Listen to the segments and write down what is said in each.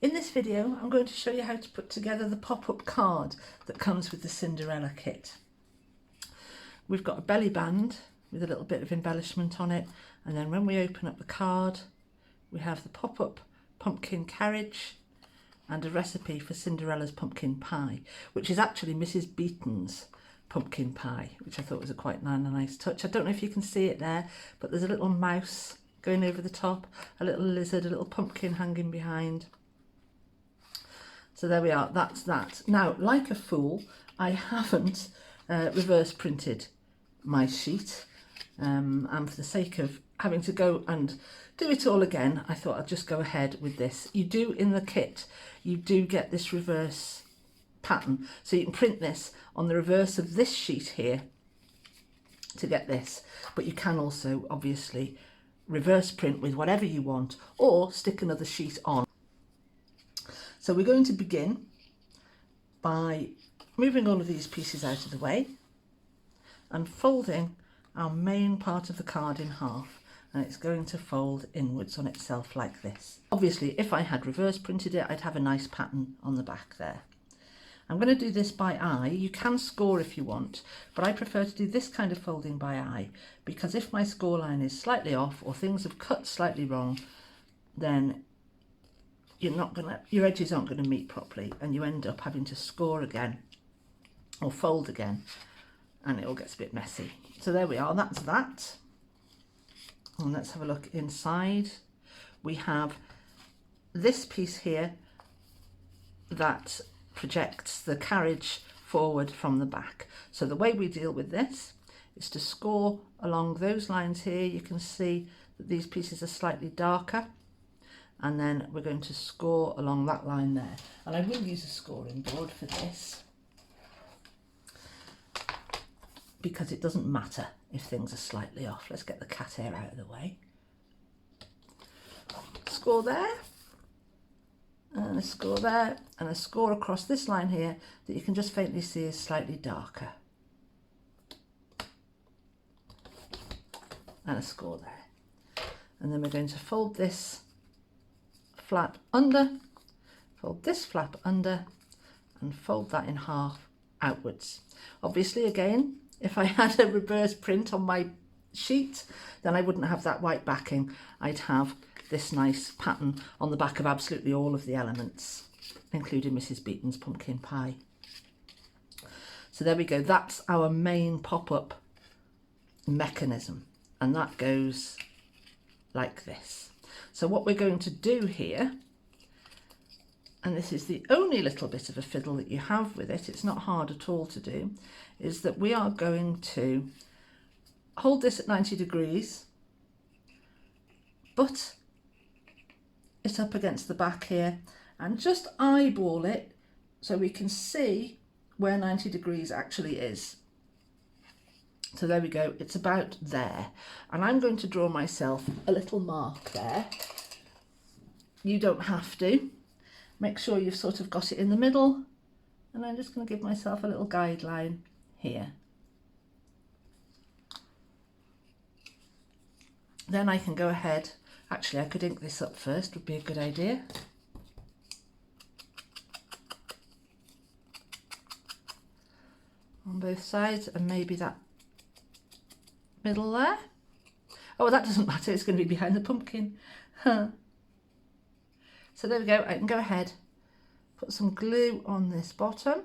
In this video, I'm going to show you how to put together the pop-up card that comes with the Cinderella kit. We've got a belly band with a little bit of embellishment on it, and then when we open up the card, we have the pop-up pumpkin carriage and a recipe for Cinderella's pumpkin pie, which is actually Mrs. Beeton's pumpkin pie, which I thought was a quite nice touch. I don't know if you can see it there, but there's a little mouse going over the top, a little lizard, a little pumpkin hanging behind. So there we are, that's that. Now, like a fool, I haven't reverse printed my sheet, and for the sake of having to go and do it all again, I thought I'd just go ahead with this. You do, in the kit, you do get this reverse pattern, so you can print this on the reverse of this sheet here to get this, but you can also obviously reverse print with whatever you want or stick another sheet on. So we're going to begin by moving all of these pieces out of the way and folding our main part of the card in half, and it's going to fold inwards on itself like this. Obviously, if I had reverse printed it, I'd have a nice pattern on the back there. I'm going to do this by eye. You can score if you want, but I prefer to do this kind of folding by eye, because if my score line is slightly off or things have cut slightly wrong, then your edges aren't going to meet properly, and you end up having to score again or fold again, and it all gets a bit messy. So there we are, that's that. And let's have a look inside. We have this piece here that projects the carriage forward from the back. So the way we deal with this is to score along those lines here. You can see that these pieces are slightly darker, and then we're going to score along that line there. And I will use a scoring board for this, because it doesn't matter if things are slightly off. Let's get the cat hair out of the way. Score there, and a score there, and a score across this line here that you can just faintly see is slightly darker. And a score there. And then we're going to fold this flap under, fold this flap under, and fold that in half outwards. Obviously, again, if I had a reverse print on my sheet, then I wouldn't have that white backing. I'd have this nice pattern on the back of absolutely all of the elements, including Mrs. Beeton's pumpkin pie. So there we go, that's our main pop-up mechanism, and that goes like this. So what we're going to do here, and this is the only little bit of a fiddle that you have with it, it's not hard at all to do, is that we are going to hold this at 90 degrees, but it up against the back here, and just eyeball it so we can see where 90 degrees actually is. So there we go, it's about there. And I'm going to draw myself a little mark there. You don't have to. Make sure you've sort of got it in the middle, and I'm just going to give myself a little guideline here. Then I can go ahead, actually I could ink this up first, would be a good idea. On both sides, and maybe that middle there. Oh, that doesn't matter, it's going to be behind the pumpkin. So there we go, I can go ahead, put some glue on this bottom.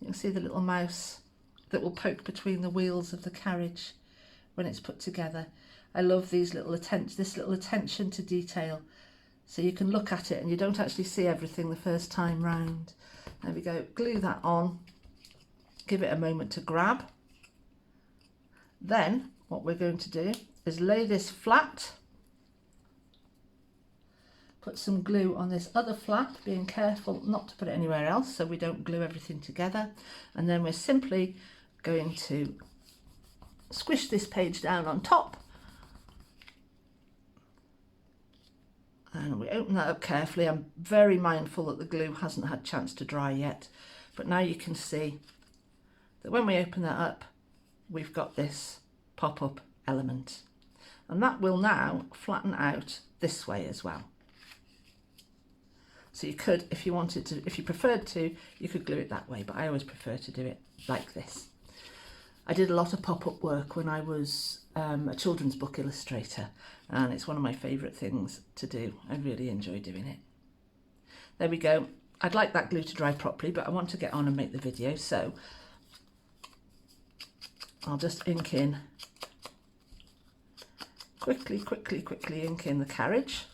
You can see the little mouse that will poke between the wheels of the carriage when it's put together. I love these little this little attention to detail. So you can look at it and you don't actually see everything the first time round. There we go, glue that on, give it a moment to grab. Then what we're going to do is lay this flat, put some glue on this other flap, being careful not to put it anywhere else so we don't glue everything together, and then we're simply going to squish this page down on top, and we open that up carefully. I'm very mindful that the glue hasn't had a chance to dry yet, but now you can see that when we open that up, we've got this pop-up element, and that will now flatten out this way as well. So you could, if you wanted to, if you preferred to, you could glue it that way, but I always prefer to do it like this. I did a lot of pop-up work when I was a children's book illustrator, and it's one of my favourite things to do. I really enjoy doing it. There we go. I'd like that glue to dry properly, but I want to get on and make the video, so I'll just ink in, quickly ink in the carriage,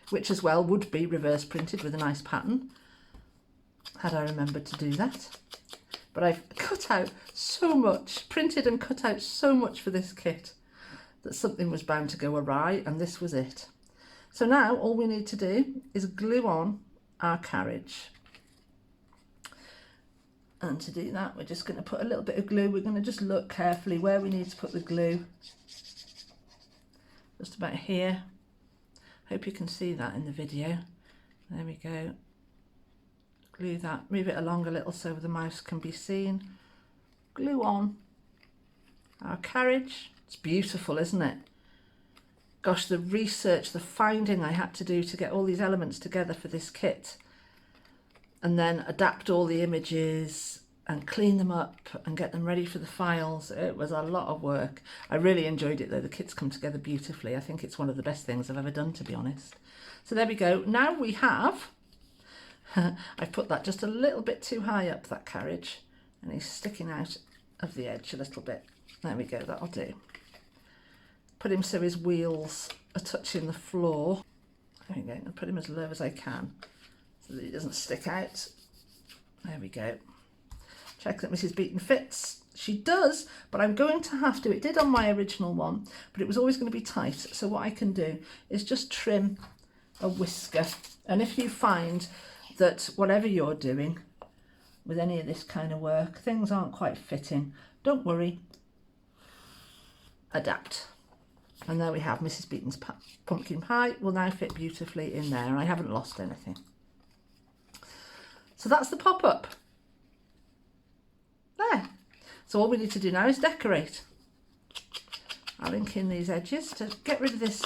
which as well would be reverse printed with a nice pattern, had I remembered to do that. But I've cut out so much, printed and cut out so much for this kit that something was bound to go awry, and this was it. So now all we need to do is glue on our carriage. And to do that, we're just going to put a little bit of glue. We're going to just look carefully where we need to put the glue. Just about here. Hope you can see that in the video. There we go. Glue that, move it along a little so the mouse can be seen. Glue on our carriage. It's beautiful, isn't it? Gosh, the research, the finding I had to do to get all these elements together for this kit, and then adapt all the images and clean them up and get them ready for the files. It was a lot of work. I really enjoyed it though. The kit's come together beautifully. I think it's one of the best things I've ever done, to be honest. So there we go. Now we have, I've put that just a little bit too high up, that carriage, and he's sticking out of the edge a little bit. There we go, that'll do. Put him so his wheels are touching the floor. There we go, and put him as low as I can so that he doesn't stick out. There we go. Check that Mrs. Beaton fits. She does, but I'm going to have to, it did on my original one, but it was always going to be tight. So what I can do is just trim a whisker. And if you find that whatever you're doing with any of this kind of work, things aren't quite fitting, don't worry, adapt. And there we have Mrs. Beaton's pumpkin pie will now fit beautifully in there, and I haven't lost anything. So that's the pop-up. There. So all we need to do now is decorate. I'll ink in these edges to get rid of this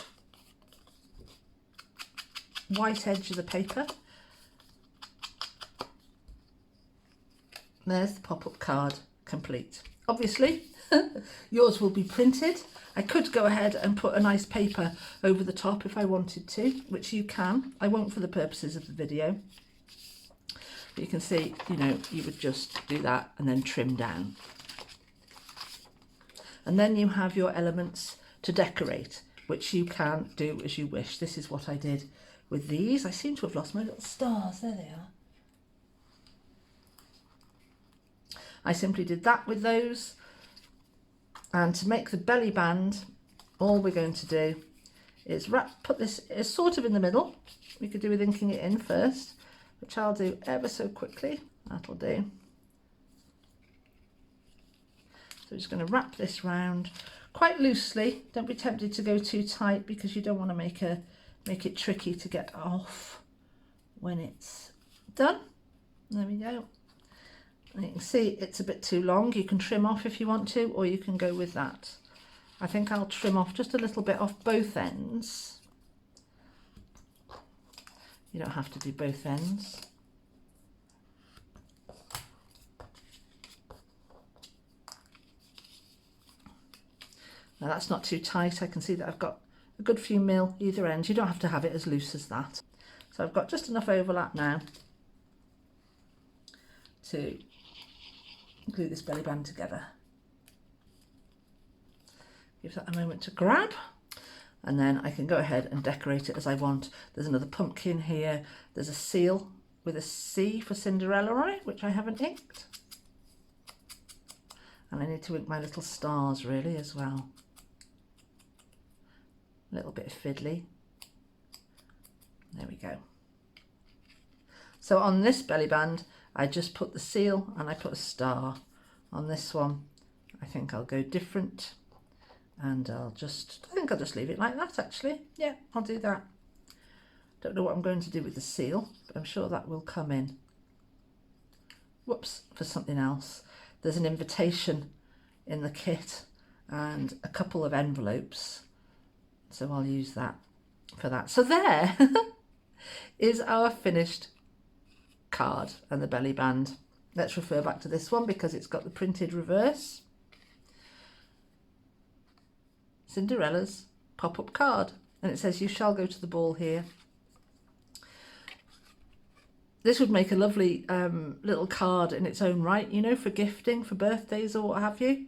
white edge of the paper. There's the pop-up card complete. Obviously, yours will be printed. I could go ahead and put a nice paper over the top if I wanted to, which you can. I won't for the purposes of the video. But you can see, you know, you would just do that and then trim down. And then you have your elements to decorate, which you can do as you wish. This is what I did with these. I seem to have lost my little stars. There they are. I simply did that with those. And to make the belly band, all we're going to do is put this sort of in the middle. We could do with inking it in first, which I'll do ever so quickly. That'll do. So we're just going to wrap this round quite loosely. Don't be tempted to go too tight because you don't want to make it tricky to get off when it's done. There we go. And you can see it's a bit too long. You can trim off if you want to, or you can go with that. I think I'll trim off just a little bit off both ends. You don't have to do both ends. Now that's not too tight. I can see that I've got a good few mil either end. You don't have to have it as loose as that. So I've got just enough overlap now to glue this belly band together. Give that a moment to grab, and then I can go ahead and decorate it as I want. There's another pumpkin here. There's a seal with a C for Cinderella on it, which I haven't inked. And I need to ink my little stars really as well. A little bit of fiddly. There we go. So on this belly band, I just put the seal and I put a star. On this one, I think I'll go different, and I think I'll just leave it like that actually. Yeah, I'll do that. Don't know what I'm going to do with the seal, but I'm sure that will come in. Whoops, for something else. There's an invitation in the kit and a couple of envelopes, so I'll use that for that. So there is our finished card and the belly band. Let's refer back to this one because it's got the printed reverse. Cinderella's pop-up card, and it says you shall go to the ball here. This would make a lovely little card in its own right, you know, for gifting, for birthdays or what have you,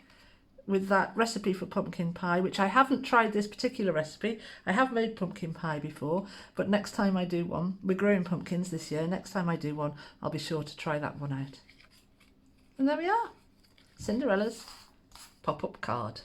with that recipe for pumpkin pie, which I haven't tried this particular recipe. I have made pumpkin pie before, but next time I do one, we're growing pumpkins this year, next time I do one, I'll be sure to try that one out. And there we are, Cinderella's pop-up card.